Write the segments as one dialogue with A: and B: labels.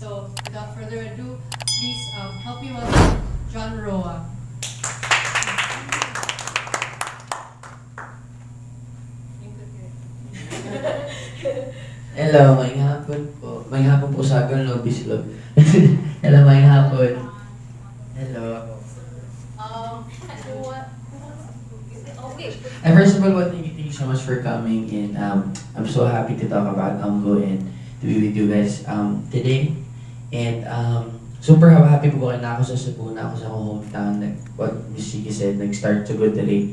A: So without further ado, please help me welcome John Roa.
B: Hello, maayong hapon po. Maayong hapon po sa akin, no, Bislog. Hello, maayong hapon. Hello. And first of all, thank you so much for coming, and I'm so happy to talk about Amgo and to be with you guys today. And super happy po na ako sa Cebu, na ako sa akong hometown. Like what Miss Chiki said, nag-start to good today.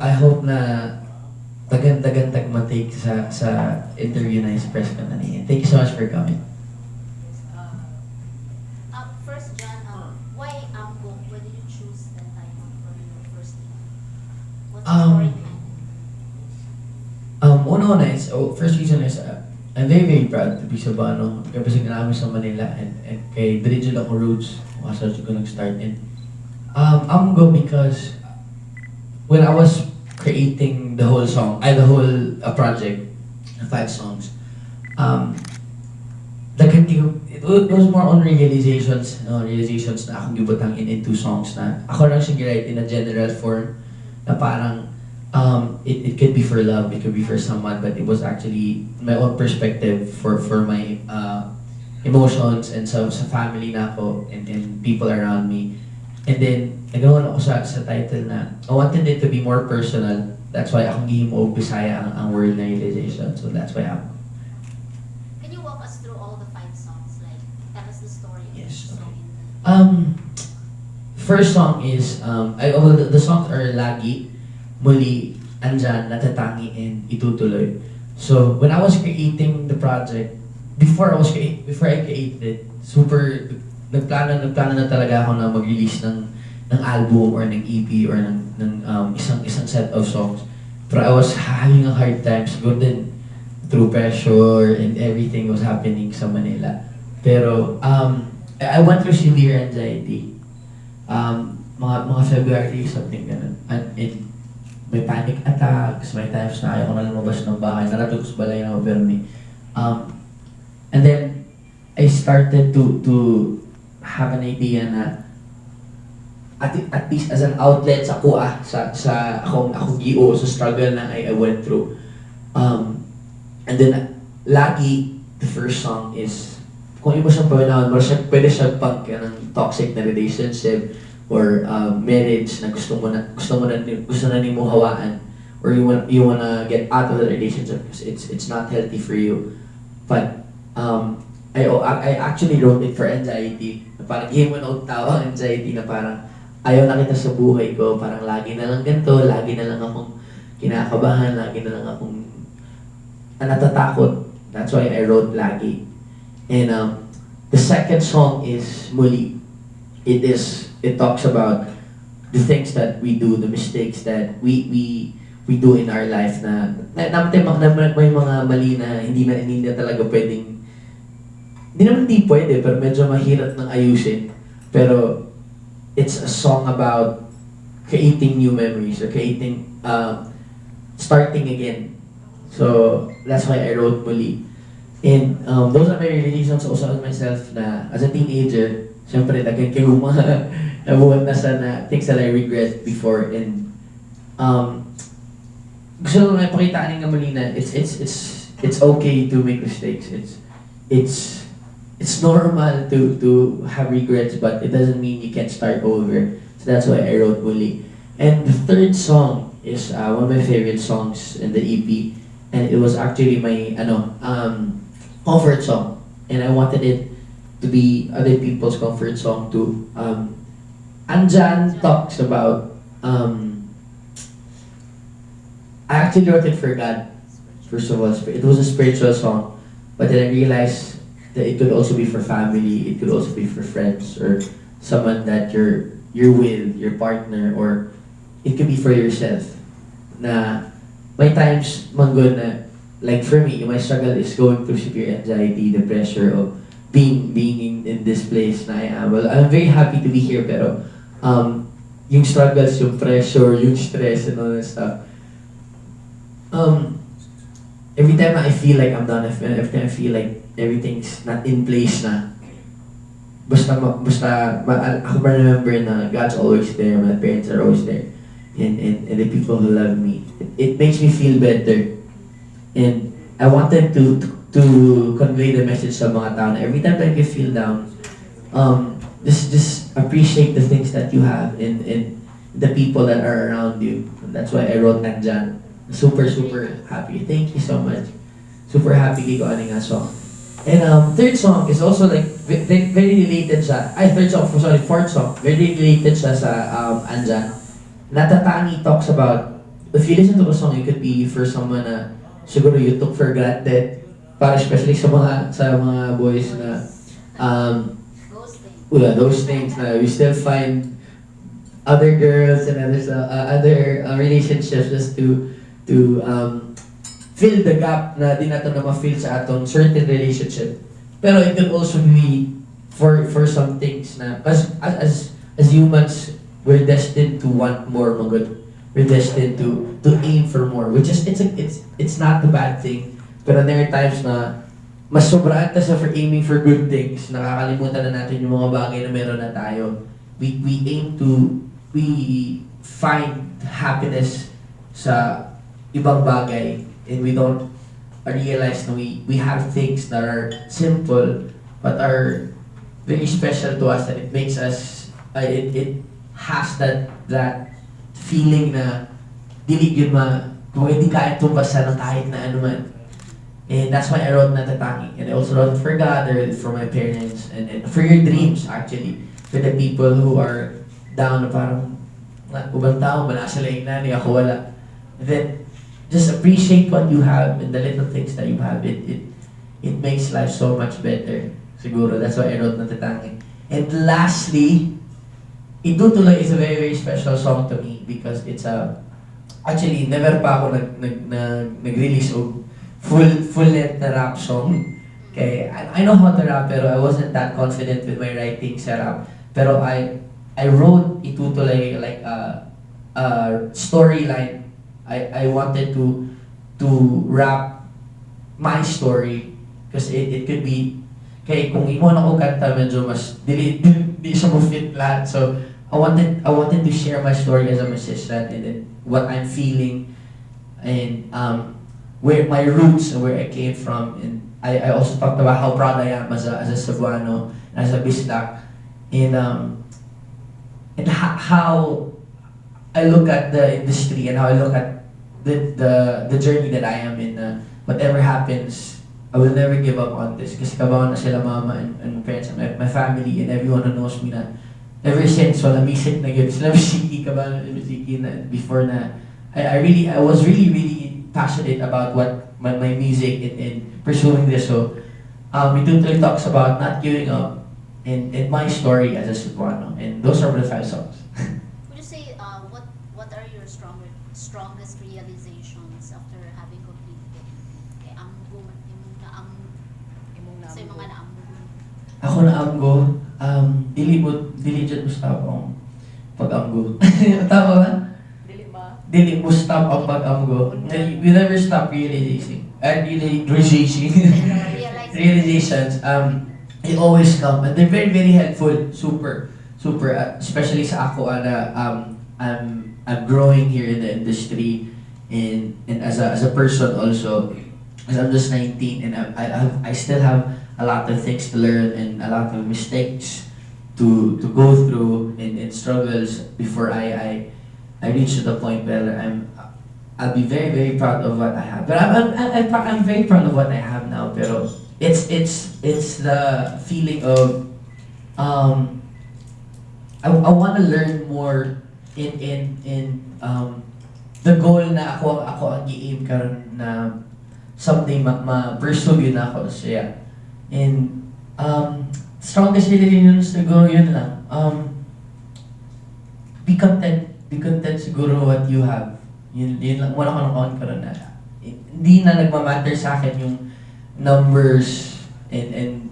B: I hope na tagan-tagan tagmatake sa interview na express ko na niya. Thank you so much for coming.
C: First, John, why Amgo? Why did you choose that title for your first name? What's the story behind it?
B: Una is, first reason is, I'm very, very proud to be Cebuano. Kasi namin sa Manila, and kay diretso ako roots, masa ko nag-start in. Amgo because when I was creating the whole song, the whole project, 5 songs, it was more on realizations na akong gibutang in 2 songs na ako lang siya gi-write in a general form na parang it could be for love, it could be for someone, but it was actually my own perspective for my emotions and sa family na ako and people around me. And then, nagawa ako sa title na I wanted it to be more personal. That's why akong gihimo og Bisaya ang word na realization. So that's why ako.
C: Can you walk us through all the 5 songs? Like, tell us the story of
B: Yes,
C: each
B: okay.
C: song.
B: First song is the songs are Lagi, Muli, Andyan, Natatangi, and Itutuloy. So when I was creating the project, before I created it, super nagplano na talaga ako na mag-release ng album or ng EP or ng isang set of songs. Pero I was having a hard time siguro din through pressure and everything was happening sa Manila. Pero I went through severe anxiety. Mga February, something ganun. And may panic attacks, may times na ayaw ko na lumabas ng bahay, naratog sa balay na mabermi. And then, I started to have an idea na at least as an outlet sa kuha, sa akong GO, sa struggle na I went through. And then, Lagi, the first song is, kung iba siyang pawinahon, pwede siya pang ng toxic na relationship or marriage na gusto na ni mo hawaan or you wanna get out of the relationship because it's not healthy for you. But I actually wrote it for anxiety. Na parang himon out tao ang anxiety na parang ayaw na kita sa buhay ko. Parang lagi na lang ganito, lagi na lang akong kinakabahan, lagi na lang akong natatakot. That's why I wrote Lagi. And the second song is Muli. It talks about the things that we do, the mistakes that we do in our life na may mga mali na hindi na talaga pwedeng. Hindi naman hindi pwede, pero medyo mahirap nang ayusin. Pero it's a song about creating new memories or creating, starting again. So that's why I wrote Muli. And those are my realizations also on myself na as a teenager, syempre naging kayo mga nabuhat na sa na things that I regret before. And gusto ko na ipakita nga muli na it's okay to make mistakes. It's normal to have regrets, but it doesn't mean you can't start over. So that's why I wrote Muli. And the third song is one of my favorite songs in the EP, and it was actually my comfort song, and I wanted it to be other people's comfort song too. Andyan talks about I actually wrote it for God. First of all, it was a spiritual song, but then I realized that it could also be for family, it could also be for friends or someone that you're with, your partner, or it could be for yourself. Na may times manggod na, like for me, my struggle is going through severe anxiety, the pressure of being in this place na I am. Well, I'm very happy to be here, pero yung struggles, yung pressure, yung stress and all that stuff, every every time I feel like I'm done, every time I feel like everything's not in place na, ako remember na God's always there, my parents are always there, and the people who love me. It makes me feel better. And I wanted to convey the message sa mga tao na every time that you feel down, just appreciate the things that you have and the people that are around you. And that's why I wrote Nandyan. Super happy. Thank you so much. Super happy kay ko ani nga song. And third song is also like very related siya. Fourth song. Very related siya sa Andyan. Natatangi talks about, if you listen to the song, it could be for someone na siguro you took for granted. Para especially sa mga boys na those things na we still find other girls and other relationships just to fill the gap na di nato na ma-fill sa atong certain relationship. Pero it could also be for some things na as humans, we're destined to want more magod. We're destined to aim for more, which is it's not a bad thing. Pero there are times na mas sobraan ta sa for aiming for good things, nakakalimutan na natin yung mga bagay na meron na tayo. We find happiness sa ibang bagay, and we don't realize na we have things that are simple but are very special to us, and it makes us it has that feeling na dili yun kung hindi kaya tumbasa ng kahit na ano man. And that's why I wrote Natatangi. And I also wrote for God, or for my parents, and for your dreams actually, for the people who are down na parang ubang tao, wala sila yung nani, ako wala. And then just appreciate what you have and the little things that you have. It makes life so much better. Siguro, that's why I wrote Natatangi. And lastly, Itutuloy is a very special song to me because it's actually never pa ako nag-release of full-length na rap song. Okay, I know how to rap pero I wasn't that confident with my writing sa rap. Pero I wrote Itutuloy like a storyline. I wanted to rap my story because it could be kay kung imo na ko kanta medyo mas di siya mo fit lahat. So I wanted to share my story as a musician and then what I'm feeling and where my roots and where I came from. And I also talked about how proud I am as a Cebuano, as a Bisdak, and how I look at the industry and how I look at the journey that I am in. Whatever happens, I will never give up on this. Kasi kabawan na sila mama and my parents and my family and everyone who knows me na ever since wala music na yun. Sila musiki, kabawan na musiki na before na I was really passionate about what my music and pursuing this. So Itutuloy talks about not giving up and my story as a Cebuano. And those are the 5 songs.
C: Would you say what are your strongest realizations after having completed kay Amgo sa mga naamgo?
B: Ako na Amgo, dili dyan mo stop ang pag-amgo. Tama ba? Dili mo stop ang pag-amgo. We never stop realizing. Realizations. They always come and they're very helpful. Super. Especially sa ako na I'm growing here in the industry and as a person also. Because I'm just 19 and I still have a lot of things to learn and a lot of mistakes to go through and struggles before I reach to the point where I'll be very proud of what I have. But I'm very proud of what I have now. Pero it's the feeling of I want to learn more in the goal na ako ang i-aim karon na someday ma-pursue yun na ako siya. And strongest realization siguro yun lang. Be content siguro what you have. Yun lang, wala ko nang karon na. Hindi na nagmamatter sa akin yung numbers and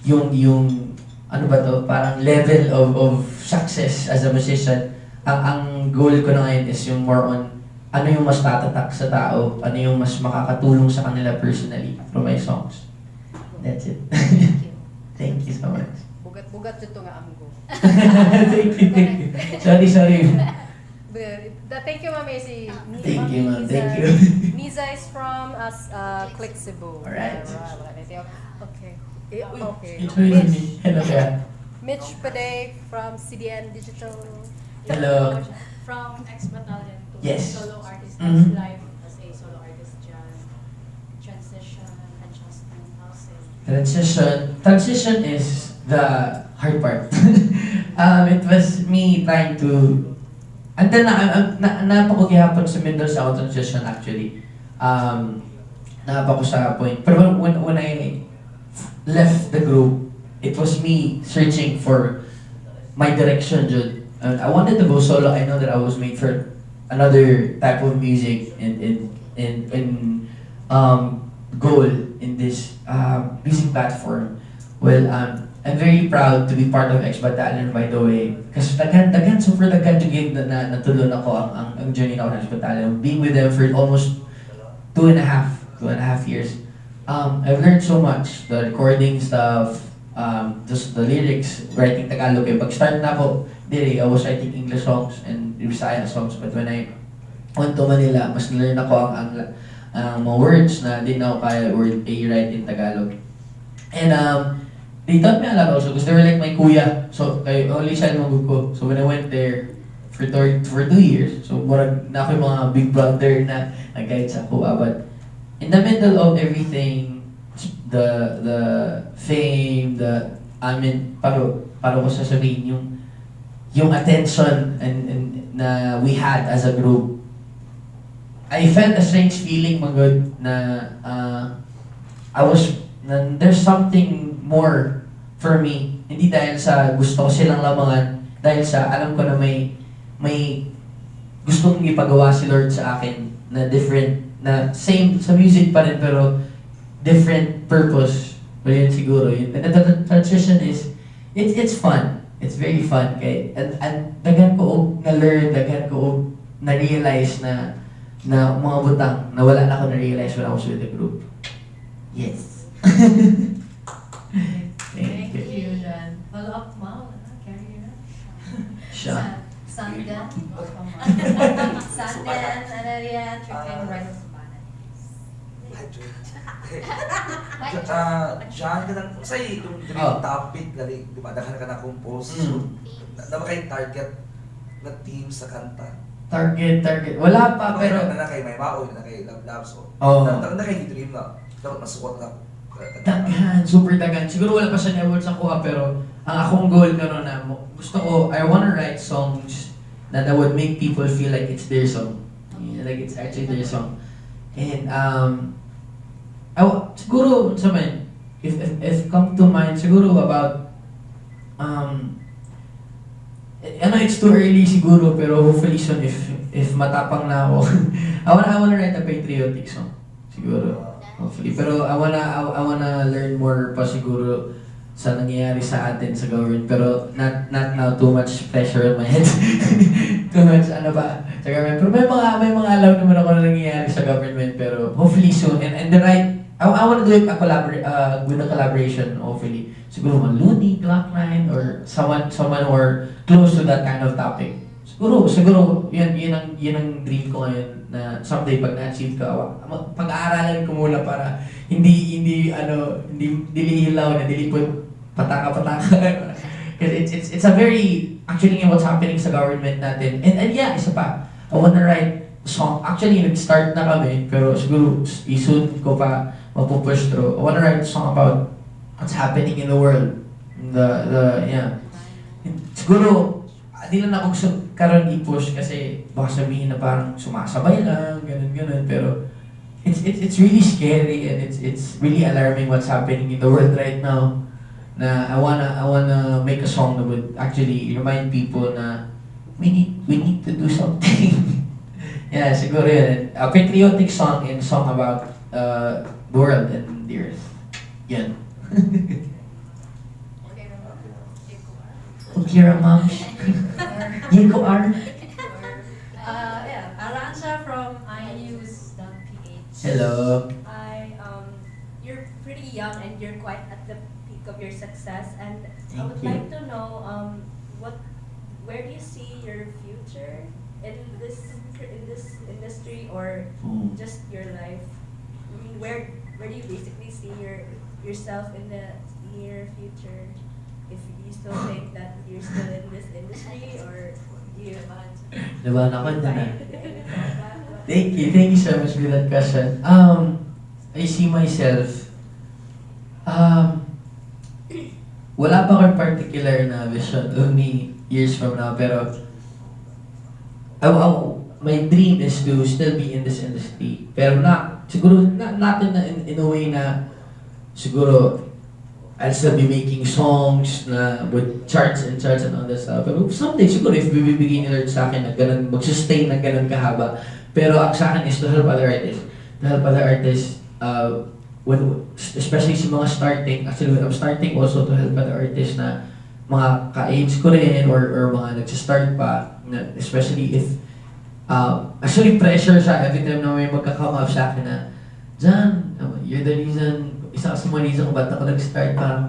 B: yung ano ba to, parang level of success as a musician. Ang goal ko na ngayon is yung more on ano yung mas tatatak sa tao, ano yung mas makakatulong sa kanila personally through my songs. That's it.
C: Thank you.
B: Thank you so much.
A: Bugat-bugat ito nga Amgo.
B: Thank you, thank you. Sorry.
A: Thank you, Ma'am Macy.
B: Thank you, ma'am. Thank you.
A: Misa is from Click Cebu.
B: Alright.
A: Okay. Okay.
B: Hello, kaya.
A: Mitch Paday from CDN Digital.
B: Hello.
D: From ex-battalion to
B: Yes.
D: solo artist,
B: Mhm.
D: life as a solo artist dyan, transition, adjustment, how's it?
B: Transition is the hard part. It was me trying to, until napakagihapon sa middle sa ako transition actually. Naapa ko sa point. Pero when I left the group, it was me searching for my direction, Jude. I wanted to go solo. I know that I was made for another type of music and goal in this music platform. Well, I'm very proud to be part of X Battalion, by the way. Kasi super daghan yung na natulon ako ang journey na ako ng X Battalion. Being with them for almost 2.5 years. I've learned so much. The recording stuff, just the lyrics, writing Tagalog. Pag-start na ako, I was writing English songs and Bisaya songs. But when I went to Manila, mas learn ako ang mga words na di na ako kaya write in Tagalog. And they taught me a lot also because they were like my kuya. So, only siya magug ko. So when I went there for 2 years, so murag na ako yung mga big brother na nag-guide sa kuya. But in the middle of everything, the fame, paano ko sasabihin, yung attention and na we had as a group, I felt a strange feeling, magod, na there's something more for me. Hindi dahil sa gusto ko silang lamangan, dahil sa alam ko na may gustong ipagawa si Lord sa akin na different, na same sa music pa rin pero different purpose. So yun siguro. And the transition is, it's fun. It's very fun. Kay, and daghan ko og na-learn, daghan ko og na-realize na mga butang na wala na ako na-realize when I was with the group. Yes.
A: Thank you, John. Follow up, Mao. Carry her.
B: Siya.
A: Sanden. Sanden, Anaria, Chicken, Rice.
E: John, say itong dream topic, gali, di ba, daghan ka na compose. So, na ba kayong target na team sa kanta?
B: Target. Wala pa, pero
E: na kay may mao, na kay love, so.
B: Oo.
E: Na kay dream na. Dapat masuot na.
B: daghan, super daghan. Siguro wala pa siya na-award sa kuha, pero ang akong goal karon na gusto ko, I wanna write songs that would make people feel like it's their song. Yeah, like it's actually their song. And siguro sa man, if come to mind, siguro about I know it's too early siguro, pero hopefully soon if matapang na ako. I wanna write a patriotic song. Siguro. Hopefully. Pero I wanna learn more pa siguro sa nangyayari sa atin sa government. Pero not now, too much pressure on my head. Too much ano ba sa government. Pero may mga alam naman ako na nangyayari sa government, pero hopefully soon. And the right, I want to do it with a collaboration, hopefully. Siguro mga Looney, Glock9, or someone who are close to that kind of topic. Siguro yun ang dream ko ngayon, na someday pag na-achieve ka, pag-aaralan ko muna para hindi dilihilaw na dilipot pataka. Because it's a very, actually what's happening sa government natin. And yeah, isa pa, I wanna write song. Actually, nag-start na kami, pero siguro soon ko pa mapupush through. I wanna write a song about what's happening in the world. Yeah. Siguro, di lang ako gusto karon i-push kasi baka sabihin na parang sumasabay lang, ganun. Pero it's really scary and it's really alarming what's happening in the world right now. Na I wanna make a song that would actually remind people na we need to do something. Yeah, siguro yun. A patriotic song and song about the world and the earth. Yan. Kira, ma'am. Yeko R.
A: Yeah, Arancha from inews.ph.
B: Hello.
D: Hi, you're pretty young and you're quite at the peak of your success, and I
B: Thank
D: would
B: you.
D: like to know where do you see your future in this industry, or just your life? I mean, where do you basically see yourself in the near future? If you still think that you're still in this industry, or do you
B: Diba, ako
D: find
B: din na.
D: any fallback?
B: Thank you so much for that question. I see myself, wala pa akong particular na vision of me years from now, pero my dream is to still be in this industry. Pero siguro, not in a way na, siguro, I'll still be making songs na with charts and all that stuff. Pero someday, siguro, if bibigyan ni Lord sa akin na ganun, mag-sustain na ganun kahaba. Pero ang sa akin is to help other artists. To help other artists, especially sa mga starting. Actually, I'm starting also to help other artists na mga ka-age ko rin or mga nagsistart pa. Especially if, actually pressure siya every time na may magka-come up sa akin na, John, you're the reason, isa ka sa mga reason kung ba't ako nag-start, parang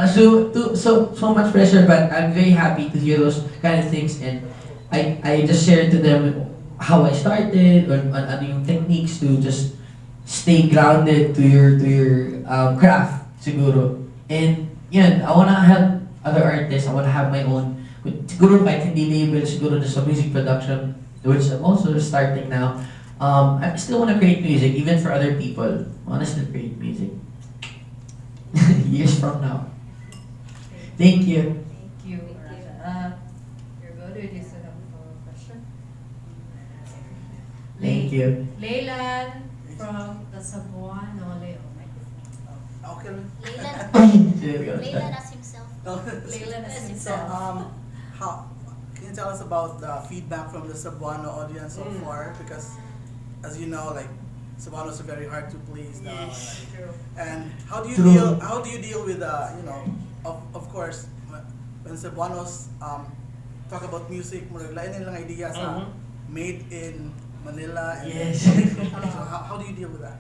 B: so much pressure, but I'm very happy to hear those kind of things, and I just shared to them how I started, or ano yung techniques to just stay grounded to your craft, siguro. And yun, I wanna help other artists, I wanna have my own, siguro kahit hindi label, siguro just a music production, which I'm also starting now. I still want to create music, even for other people. I want to still create music. Years from now. Thank you.
A: Thank you. You're good. Do you still have a question?
B: Thank you.
A: Leyland from the Cebuano.
F: Okay.
C: Laylan as himself.
A: Leyland as
F: So,
A: himself.
F: how can you tell us about the feedback from the Cebuano audience so far? Because, as you know, like Cebuanos are very hard to please now.
A: True.
F: And how do you
B: True.
F: deal? How do you deal with of course, when Cebuanos talk about music, lain nilang idea sa made in Manila. And
B: Yes.
F: So how do you deal with that?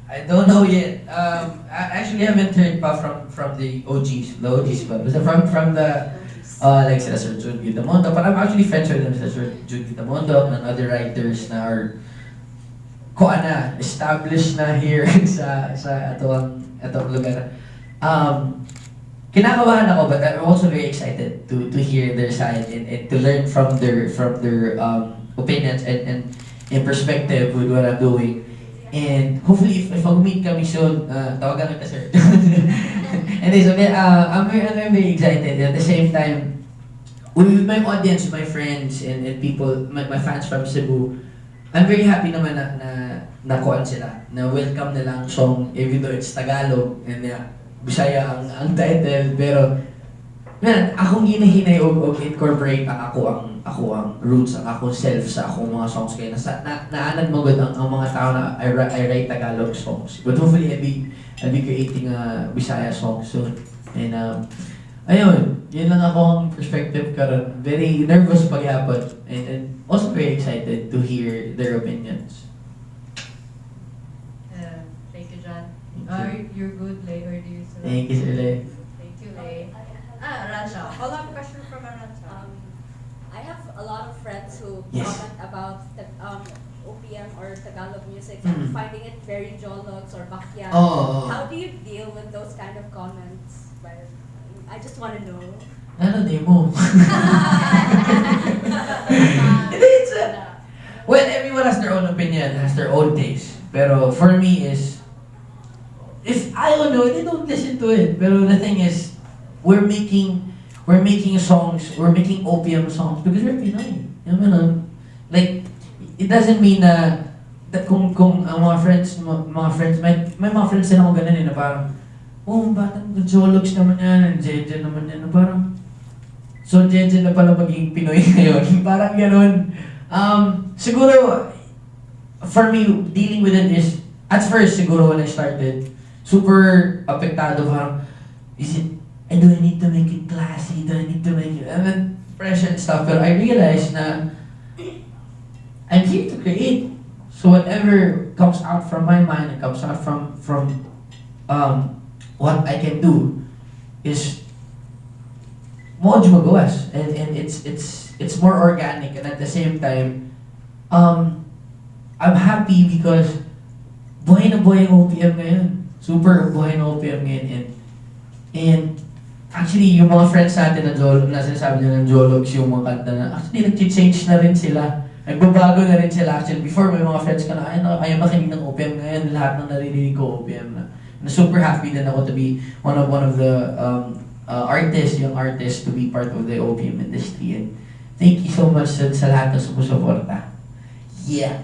B: I don't know yet. I actually haven't heard pa from the OGs, but from the like Sir Jude Gitamondo. But I'm actually friends with them, Sir Jude Gitamondo and other writers na are established na here sa atong lugar. Kinakabahan ako, but I'm also very excited to hear their side and to learn from their opinions and perspective with what I'm doing. And hopefully, if mag-meet kami soon, tawagan kita, sir. And so, I'm very excited. At the same time, with my audience, my friends, and people, my fans from Cebu, I'm very happy naman na kuan sila, na welcome nilang song, even though it's Tagalog, and Bisaya ang title, pero man, akong hinahinay og incorporate ako ang roots, ang akong self sa akong mga songs, kaya naanad mo ang mga tao na I write Tagalog songs, but hopefully I'll be creating a Bisaya song soon. And ayun, yun lang akong perspective karon. Very nervous pagyapon, and also very excited to hear their opinions.
A: Thank you, John.
B: Thank
A: You're good, Lay, or do you still?
B: Thank you, Sir Le.
A: Thank you, Lay. Ransha. Follow-up question from Ransha.
D: I have a lot of friends who
B: Yes.
D: comment about the OPM or Tagalog music
B: Mhm.
D: and finding it very jologs or bakya.
B: Oh.
D: How do you deal with those kind of comments? I just want to know.
B: Ano di mo? It's well, everyone has their own opinion, has their own taste. Pero for me is, if I don't know, they don't listen to it. Pero the thing is, we're making songs, we're making OPM songs because we're Pinoy. You know, like, it doesn't mean na kung ang mga friends, may mga friends din ako ganun na parang, oh, batang jologs naman yan, jeje naman yan, na parang, so jeje na pala maging Pinoy ngayon, parang ganun. Siguro, for me, dealing with it is, at first, siguro when I started, super apektado, parang, do I need to make it classy? Do I need to make it, and then, pressure and stuff. Pero I realized na, I'm here to create. So whatever comes out from my mind and comes out from what I can do is mo magawas, and it's more organic, and at the same time I'm happy because buhay na buhay ang OPM ngayon. Super buhay na OPM ngayon, and actually yung mga friends natin na Jolo, na sinasabi nila ng Jologs yung mga kanta na actually nag-change na rin sila. Nagbabago na rin sila. Actually, before may mga friends ka na, ayaw makinig ng OPM ngayon, lahat ng naririnig ko OPM na. Na super happy din ako to be one of the artists, young artists, to be part of the OPM industry. And thank you so much sa lahat na sumusuporta. Yeah.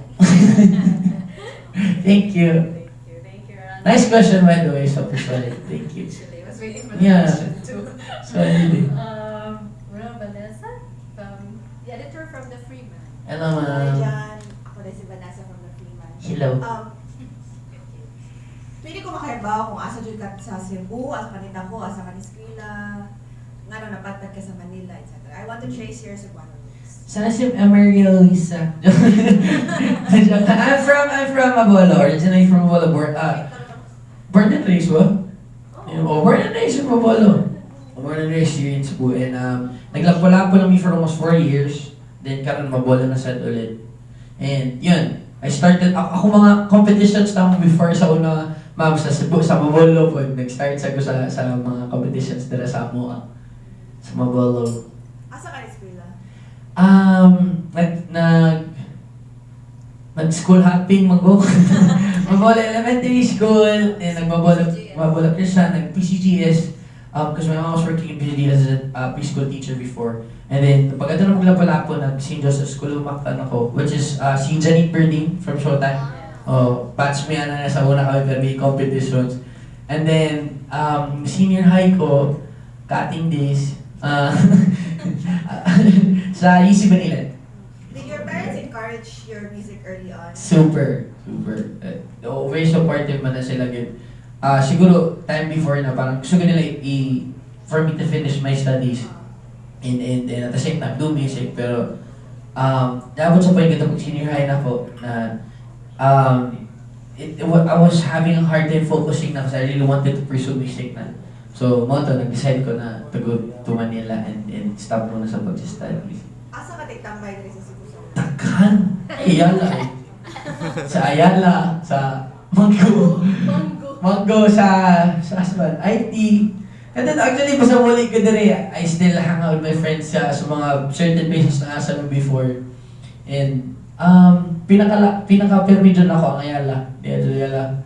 B: Thank you.
A: Thank you, Ron.
B: Nice question, by the way, so solid. Thank you.
A: Actually, I was waiting for the
B: Yeah.
A: question too.
B: Solid.
A: Vanessa, the editor from The Freeman.
B: Hello,
G: Hi,
B: ma'am.
G: Jan. Ako na si Vanessa from The Freeman.
B: Hello.
G: Pwede ko makahibaw kung asa dyan ka sa Cebu, asa kanita ko, asa kaniskwila, nga nung napatag ka sa Manila, etc. I want to trace your Cebuano roots.
B: Sana si Amarillo Lisa. I'm from Mabolo. Originally from Mabolo. Born and raised, ba? Born and raised in Mabolo. Born and raised here in Cebu. And naglapo-lapo lang me for almost 4 years. Then karon Mabolo na sad ulit. And yun, I started, ako mga competitions na before sa una, ma'am, sa Cebu, sa Mabolo po. Nag-start ako sa mga competitions dala sa Amoa. Sa Mabolo.
G: Asa kaniskwila?
B: Nag-school hopping mago. Mabolo Elementary School, then Mabolo Christian, nag-PCGS. Because my mom was working in PCG as a preschool teacher before. And then, pag ito na maglapo-lapo, nag-St. Joseph School umaktan ako, which is si Janine Berding from Showtime. Batch me na sa una kami, pero may competitions. And then, senior high ko, cutting days, sa UC Manila.
G: Did your parents encourage your music early on?
B: Super. Very supportive man na sila gid. Siguro time before na parang gusto ko nila for me to finish my studies and at the same time do music, pero dapat sa point ko pag senior high na ako na I was having a hard time focusing na kasi I really wanted to pursue music na. So mo to nag-decide ko na to go to Manila and stop muna sa pag-study.
G: Asa ka tigtambay diri sa Cebu?
B: Takhan! Ayala eh. Sa Ayala, sa Amgo. Amgo sa Asman, IT. And then actually, basta muli ko diri, I still hang out with my friends sa mga certain places na asa before. And pinaka-permission ako ang Ayala. Ayala.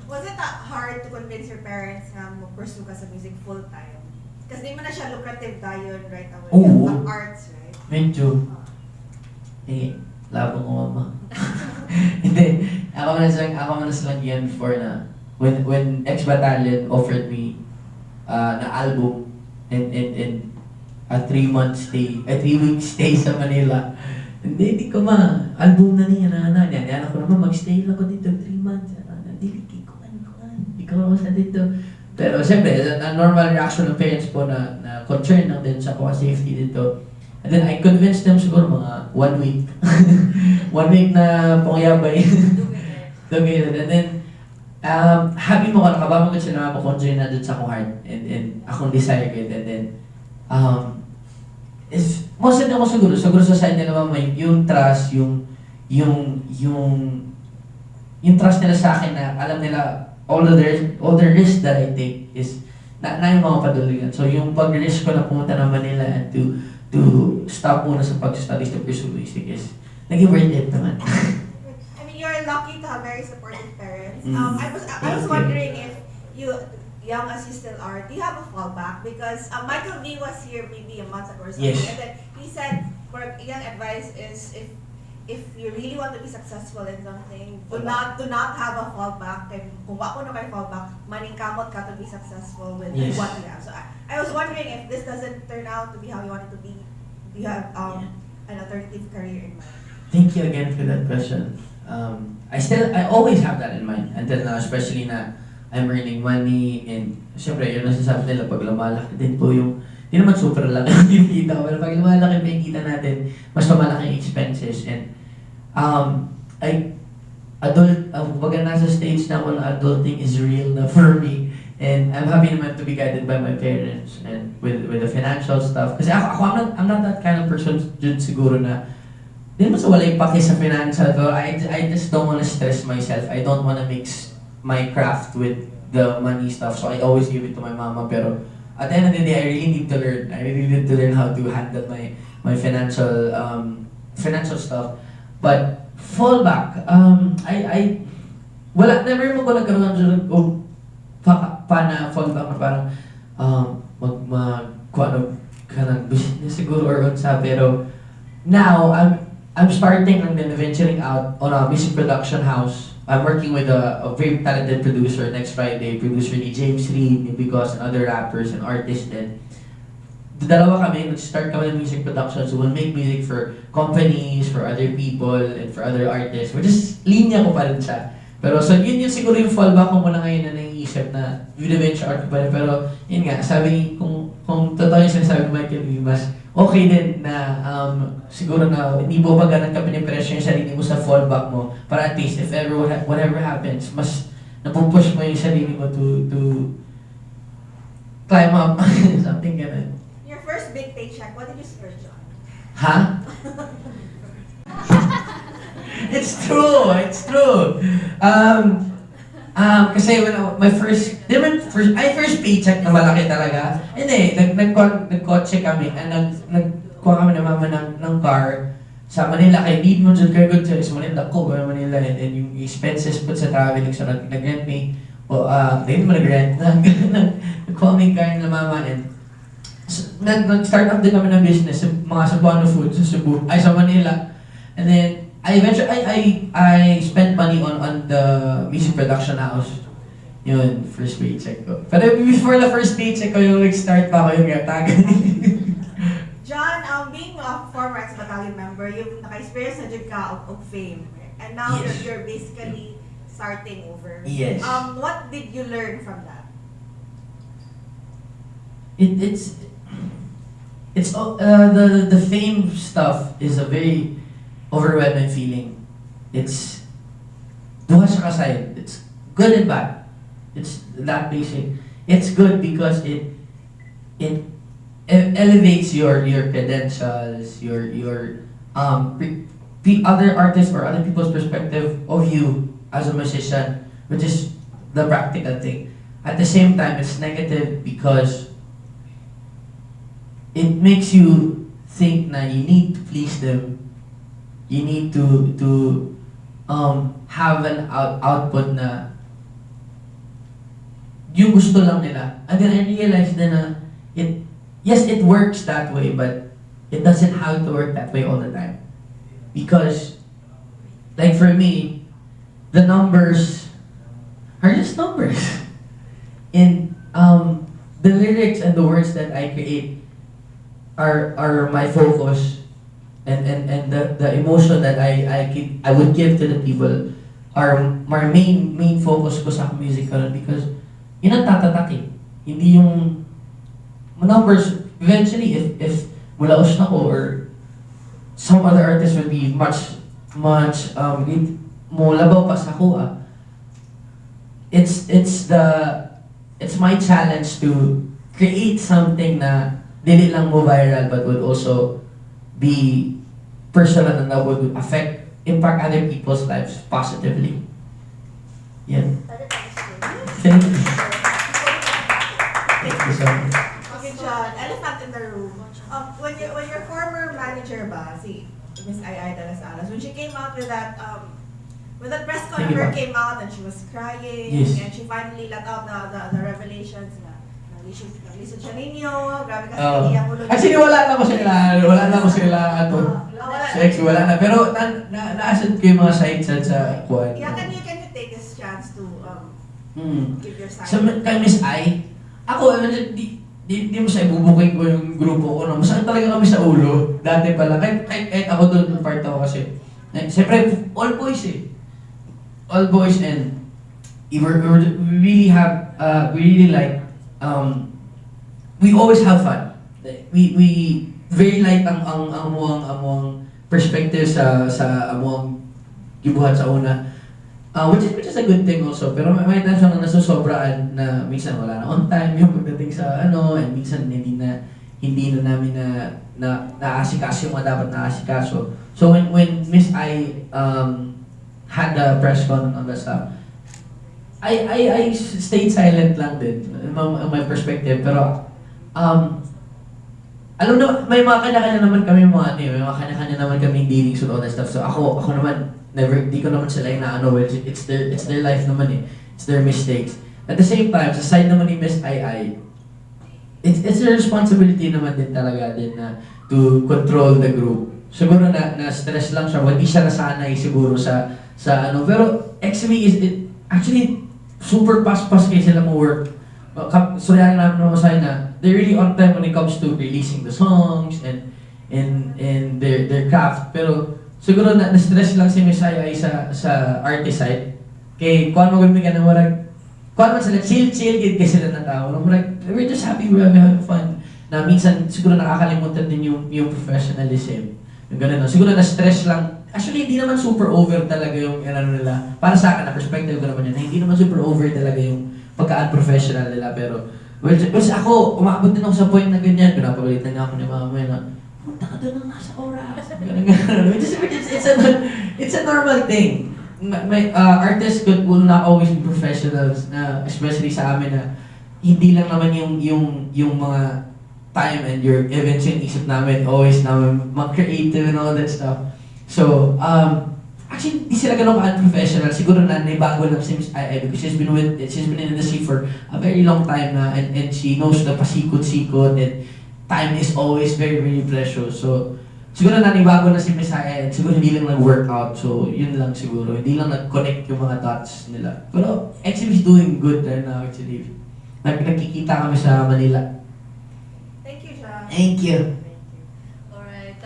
G: Was it hard to convince your parents na mag-pursue ka sa music full-time? Kasi di mo na siya lucrative dayon right away.
B: Oo.
G: Ang arts, right?
B: Medyo. Labang ko mama. Hindi. Ako man lang yan for na when X-Battalion offered me na album and a 3-week stay sa Manila. Hindi ko album na niya na ako naman mag-stay lang ko dito 3 months. Dili ko ikaw ako sa dito. Pero siyempre, a normal reaction ng parents po na concern lang din sa safety dito. And then I convinced them siguro mga 1 week. 1 week na pangyabay. And then, happy mo ko, nakabama ko sila mapakonjoy na dun sa akong heart and akong desire ko. And then, most of them siguro sa side nila mama, yung trust, yung trust nila sa akin na alam nila all the risk that I take is na yung mga padulingan. So yung pag-risk ko na pumunta ng Manila and to stop muna sa pag-studies to pursue music is naging worth it naman.
G: I mean, you're lucky to have very supportive parents.
B: Mm.
G: I was wondering if you, young as you still are, do you have a fallback? Because Michael V was here maybe a month ago or something,
B: Yes.
G: and then he said, for young advice is if you really want to be successful in something, do not have a fallback. Kung wako na kay fallback, maningkamot ka to be successful with
B: Yes.
G: what you have. So I was wondering if this doesn't turn out to be how you want it to be. Do you have an alternative career in mind?
B: Thank you again for that question. I always have that in mind until now, especially na I'm earning money and syempre yun nasasabi nila pag lumalaki din po yung Di naman super lang ang kinikita ko. Pero pag lumalaki pa yung kita natin, mas lumalaki yung expenses. And kumbaga nasa stage na ako na adulting is real na for me. And I'm happy naman to be guided by my parents and with the financial stuff. Kasi I'm not that kind of person dun siguro na di naman sa wala yung pake sa financial. Pero I just don't wanna stress myself. I don't wanna mix my craft with the money stuff. So I always give it to my mama. Pero at the end of the day, I really need to learn. I really need to learn how to handle my financial stuff. But fallback, never mo ko nagkaroon ng na fallback na parang mag-kuano ka ng business siguro or unsa. Pero now, I'm starting and then venturing out on a music production house. I'm working with a very talented producer next Friday, producer ni James Reed, ni Bigos, and other rappers and artists. And dalawa kami, nag-start kami ng music production, so we'll make music for companies, for other people, and for other artists. Which is, linya ko pa rin siya. Pero so yun siguro yung fallback ko muna ngayon na naiisip na video-venture art ko pa rin. Pero yun nga, sabi, kung totoo yung sinasabi ni Michael Vivas, okay din na siguro na hindi mo ba ganun ka pinipressure yung sarili mo sa fallback mo para at least if ever whatever happens, mas napupush mo yung sarili mo to climb up. Something ganun.
G: Your first big paycheck, what did you splurge on?
B: Ha? It's true. Kasi my first paycheck na malaki talaga. Hindi, nagkotse kami, nagkuha kami ng mama ng car sa Manila, kay need mo dyan kayo good choice, Manila ko, Manila, and then yung expenses po sa traveling, so nag-rent me, hindi mo nag-rent, nagkuha kami car ng mama, and nag-start up din kami ng business, mga Cebuano food sa Cebu, sa Manila, and then, I spent money on the music production house. Yun, first paycheck ko. Pero before the first paycheck ko, yung nag-start pa ako yung tagan.
G: John, being a former ex-battalion member, you've naka-experience na dyan ka of fame. And now
B: Yes.
G: you're basically starting over.
B: Yes.
G: What did you learn from that?
B: The fame stuff is a very overwhelming feeling. It's duha siya ka side. It's good and bad. It's that basic. It's good because it elevates your credentials, your other artists or other people's perspective of you as a musician, which is the practical thing. At the same time, it's negative because it makes you think na you need to please them. You need to have an output na yung gusto lang nila. And then I realized na it works that way, but it doesn't have to work that way all the time. Because, like for me, the numbers are just numbers. And the lyrics and the words that I create are my focus. And the emotion that I would give to the people are my main focus ko sa music karon, because yun ang tatatak eh. Hindi yung numbers. Eventually, if mulaos na ko or some other artist would be much mo labaw pa sa kuha. It's my challenge to create something na dili lang mo viral but would also be personal and that would impact other people's lives positively. Yan. Thank you. Thank you so much.
G: Okay, John, elephant in the room. When your former manager ba, si Miss Ai de las Alas, when she came out with that press con,
B: Thank you,
G: her
B: ma'am.
G: came out and she was crying,
B: Yes.
G: and she finally let out the revelations na nalisod siya ninyo, grabe kasi
B: Oh.
G: iyak ulo.
B: Actually, wala na ko sila ato.
G: Wala.
B: Sex, wala na. Pero naasad ko yung mga sites sa kuwan.
G: Yeah, can you take this chance to give your side?
B: So, kay Miss I, ako, di mo siya ibubukin ko yung grupo ko. No? Masakit talaga kami sa ulo. Dati pala. Kahit ako doon, part ako kasi. Siyempre, all boys eh. All boys, and we really like, we always have fun. we very light ang amuang perspective sa amuang gibuhat sa una. Which is a good thing also. Pero may times lang na nasusobraan na minsan wala na on time yung pagdating sa and minsan hindi na namin na naasikaso yung mga dapat naasikaso. So when Miss I had the press con on the stuff, I stayed silent lang din in my perspective. Pero alam na, may mga kanya-kanya naman kami may mga kanya-kanya naman kami dealings with all that stuff. So ako naman, di ko naman sila it's their life naman it's their mistakes. At the same time, sa side naman ni Miss I, it's a responsibility naman din talaga din na to control the group. Siguro na stress lang siya, hindi siya nasanay siguro sa pero XB actually super pas-pas kayo sila mo work. Suryahan namin naman sa na they're really on time when it comes to releasing the songs and their craft. Pero siguro na-stress lang si Miss Ay sa artist side. Kay kuan mo gumi ka na kuan man sila chill gid kasi sila na tao. We're just happy, we're having fun. Na minsan siguro nakakalimutan din yung professionalism. Yung ganun. Siguro na-stress lang. Actually, hindi naman super over talaga yung nila. Para sa akin, na perspective ko naman yun, hindi naman super over talaga yung pagka-unprofessional nila. Pero, which ako, umabot din ako sa point na ganyan. Pinapagalitan nga ako ni mama na, punta ka doon ng nasa oras. It's a normal thing. Artists will not always be professionals, na especially sa amin na hindi lang naman yung mga time and your events yung isip namin, always namin mag-creative and all that stuff. So, actually, di sila ganun ka-unprofessional. Siguro na naibago lang si Miss Ai because she's been in the industry for a very long time na and she knows the pasikot-sikot and time is always very, very precious. So, siguro na naibago na si Miss Ai and siguro hindi lang nag-workout. So, yun lang siguro. Hindi lang nag-connect yung mga dots nila. Pero, actually, is doing good right now, actually. Nagkikita kami sa Manila.
G: Thank you, John.
B: Thank you.
A: Alright,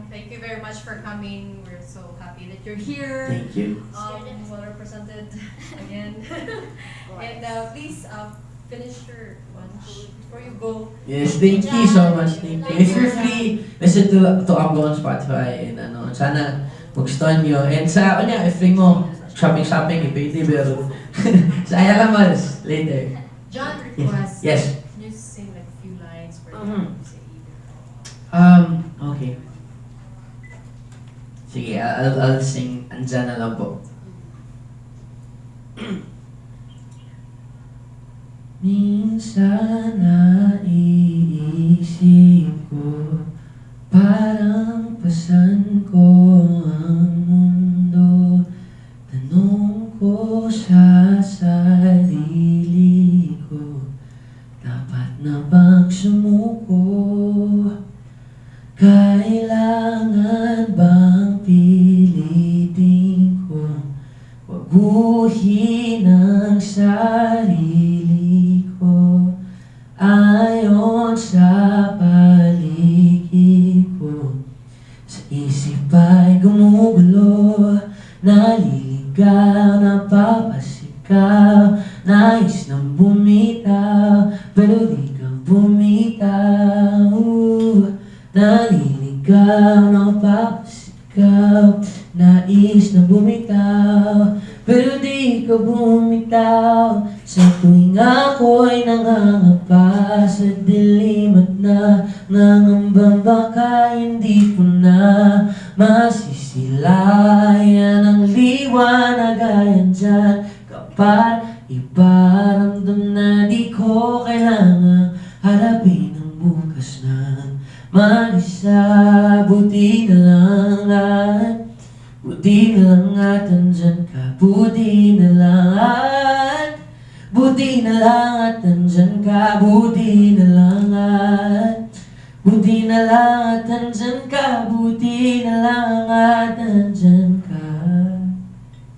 A: thank you very much for coming. We're so happy that you're here.
B: Thank you.
A: Well represented again. And please finish your lunch before you go.
B: Yes, thank you so much. Thank you. If you're free, listen to Amgo on Spotify and sana magustuhan nyo. And sa if free mo, shopping, ipay pero sa Ayalamas later.
A: John requests.
B: Yes.
A: Can you sing like a few lines for
B: Mhm.
A: you to say either?
B: Okay. Sige, I'll sing Andyan na lang po. Minsan naiisip ko, parang pasan ko ang mundo. Tanong ko sa sarili ko, dapat na bang sumuko? Kailangan bang pilitin ko waguhin ang sarili ko ayon sa paligid ko? Sa isip ay gumugulo, naliligaw, napapasigaw, nais nang bumitaw, pero di ka bumitaw. Naliligaw, napapasigaw, nais na bumitaw, pero di ka bumitaw. Sa tuwing ako'y nangangapa sa dilim at nangangambang baka hindi ko na masisilayan ang liwanag ayan dyan. Kapag iparamdam na di ko kailangan harapin ang bukas na mag-isa. Buti na lang at andyan ka. Buti na lang at andyan ka. Buti na lang at andyan ka. Buti na lang at andyan ka.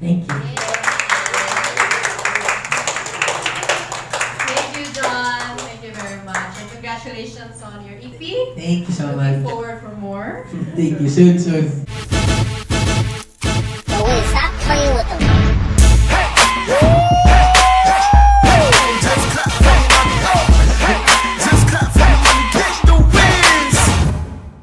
B: Thank you.
A: Thank you, John. Thank you very much. And congratulations on your EP.
B: Thank you so much.
A: Looking forward for more.
B: Thank you. Soon.